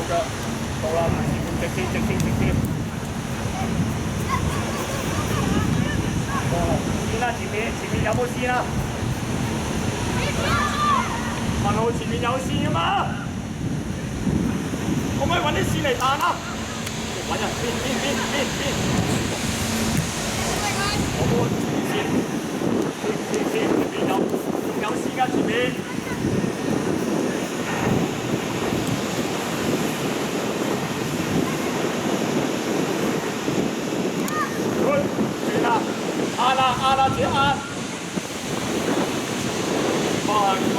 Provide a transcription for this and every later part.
腳，到啦，直線，線啦，前面有冇線啊？問號前面有線噶嘛？可唔可以揾啲線嚟彈啊？揾人邊，我冇線，前面有線㗎前面。轉啦，壓啦，自己壓。放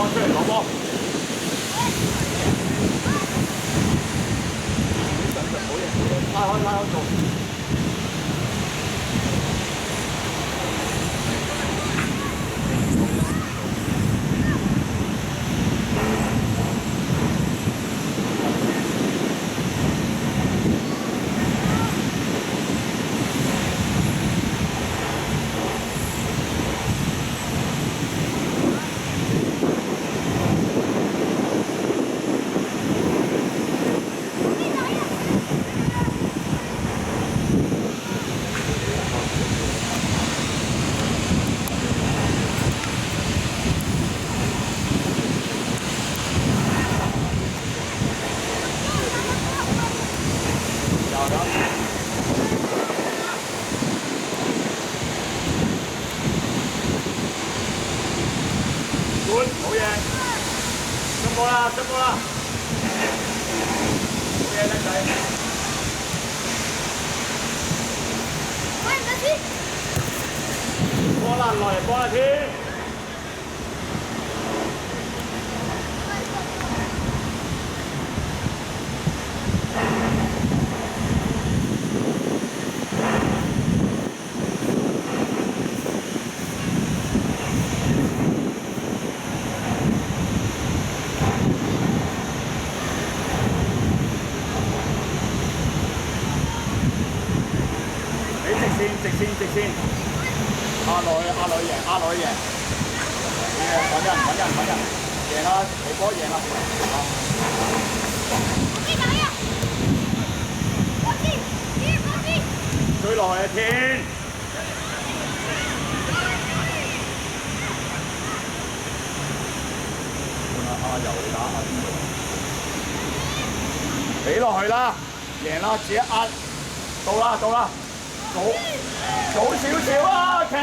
出嚟攞波。好嘢，拉開做。好嘢，出波啦！好嘢，叻仔！喂，唔得先！波啦，落嚟波啦，添！直線，壓落去贏，揾人，贏啦，嚟波贏啦！追落去啊，天！又打阿邊個？俾落去啦，贏啦，自己壓，到啦！早少少啊，奇，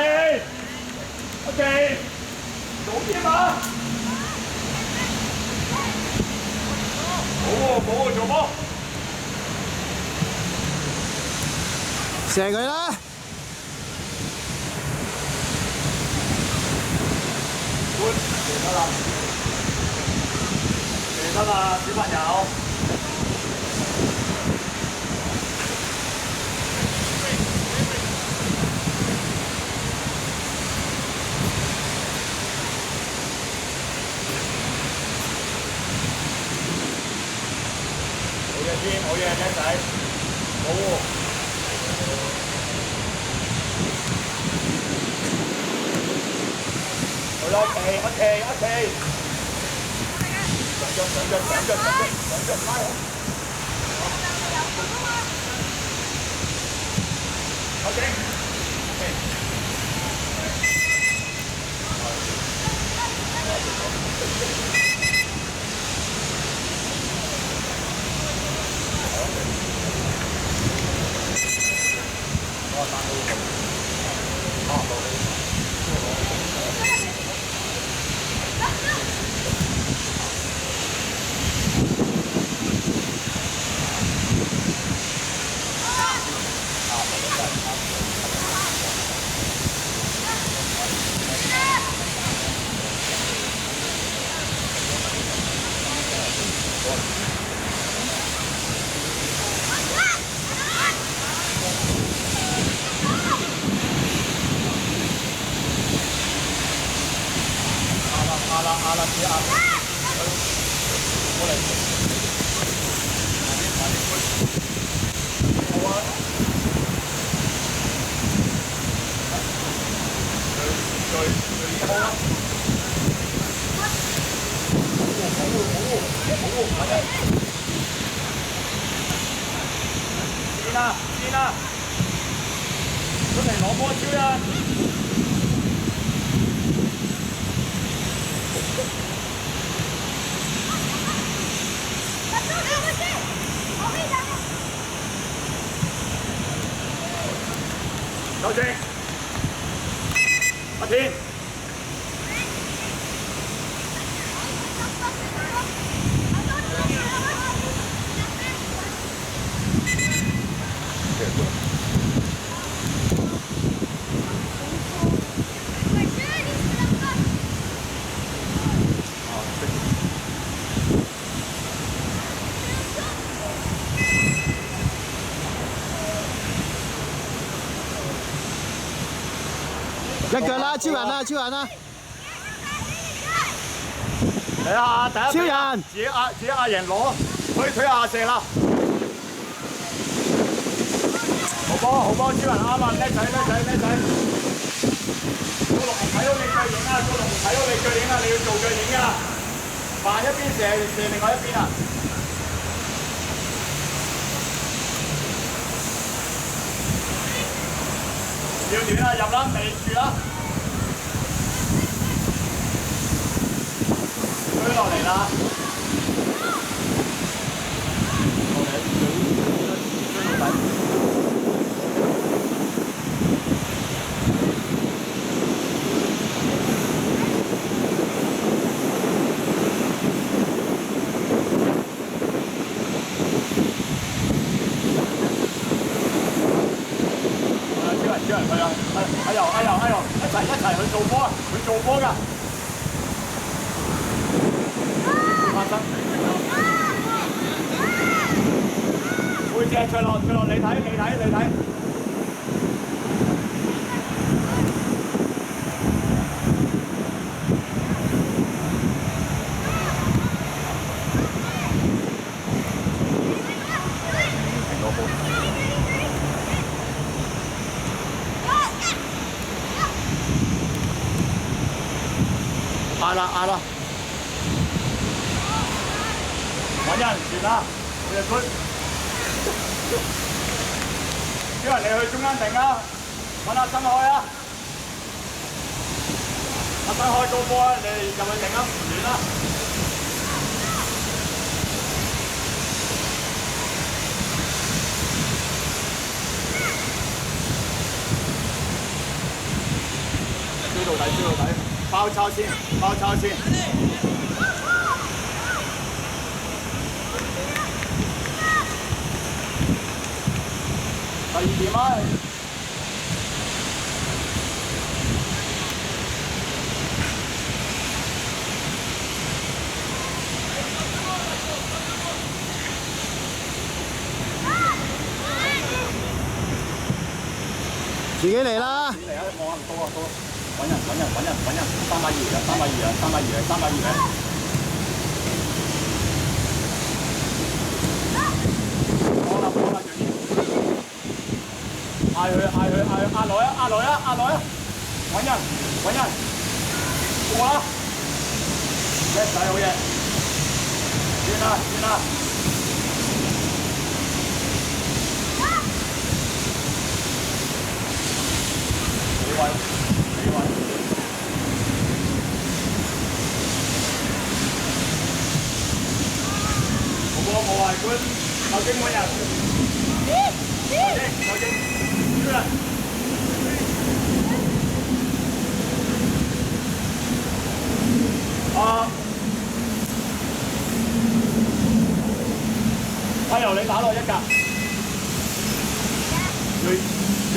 早啲啊！好喎，做波！射佢啦！得啦，小朋友。好嘢，叻仔，好喎！好啦，企，上腳，拉好。好嘅，阿拉斯亞，過嚟，好啊，最好啊，好，快啲！啊，見啊！出嚟攞波招啊！糾正，阿天。一腳啦，超人啦，超人啦！嚟啊！第一超人，自己阿贏攞，推下射啦！好波，超人啱啊！叻仔！高龍睇到你腳影啊！高龍睇到你腳影啊！你要做腳影啊！扮一邊射另外一邊啊！要短啊！入啦，未住啦！追落嚟啦！追到底。超人去啊！哎呦！一齊去做波啊！去做波㗎！發生背脊着落，你睇。壓啦！揾人傳啦，你哋佢。超人你去中間定啊，揾阿生開啊！阿生開高波啊，你入去定啊，唔亂啦。追到底，包抄先。第二點啊！自己嚟啦！自己嚟啊！望下多啊！揾人，320啊！幫啦！嗌佢，壓來啊！揾人，過啦！叻仔好嘢！轉啦！李偉，好冇壞官，頭先揾人，頭先，超人，阿由你打落一格，瑞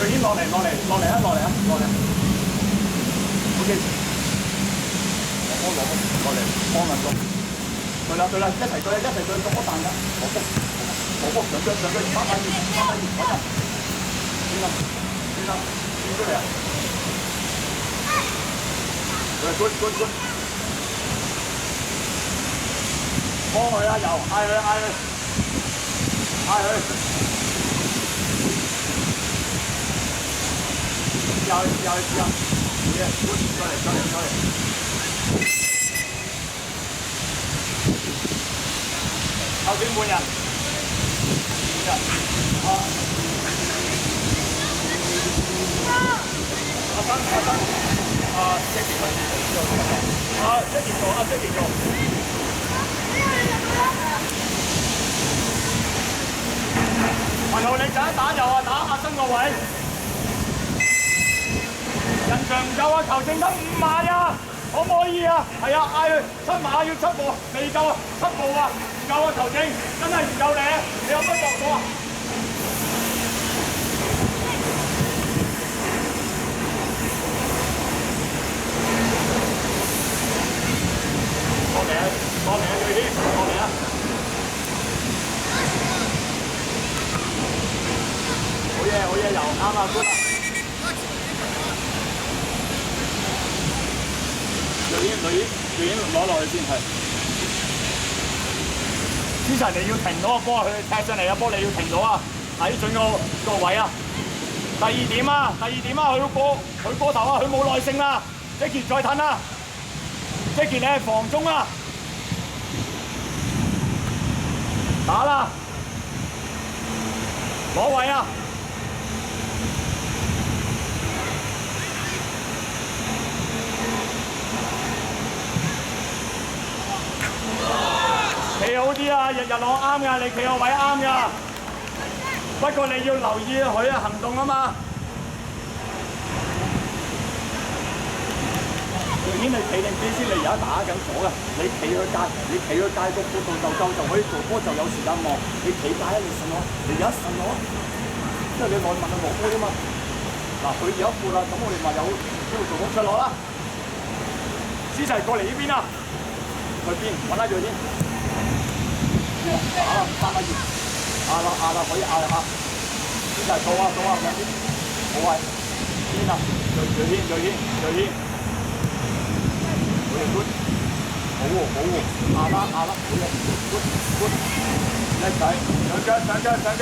軒落嚟啊 ！OK， 我落嚟幫人做。對啦，一齊對，咁我彈㗎，我波上腳3把二，揾人，轉出嚟啊！good，幫佢啊，又嗌佢，試下，good，再嚟。頭先換人，掂做，啱掂做。文豪，你陣間打右啊，打阿生個位。人場唔夠啊，球證得5碼啊，可唔可以啊？係啊，嗌佢7碼要7步，未夠啊，7步啊，唔夠啊，球證真係唔夠你啊！你有乜度過啊？過嚟啊，最謙，過嚟啊！好嘢，又啱啊，good啊！雷英攞落去先係。之前你要停到個波，佢踢上嚟個波，你要停到啊！睇準個位啊！第二點啊，佢波頭啊，佢冇耐性啊 ！Jackie 再褪啊 ！Jackie 你係防中啊！打啦！攞位啊！企好啲啊！日攞啱㗎，你企個位啱㗎。不過你要留意佢嘅行動啊嘛。明顯你企定啲先，你而家打緊左㗎。你企去界個闊度就夠，就可以做波，就有時間望。你企界啊！你信我，你而家信我，因為你內問佢落波啫嘛。嗱，佢而家闊啦，咁我哋咪有機會做波出落啦。思齊過嚟呢邊啊！去邊？揾下佢先。打啦，3米2，壓啦，可以壓。思齊到啊，入邊。好位。邊啊？最軒。好嘢 good， 好喎，壓啦，好嘢 good， 叻仔，上腳。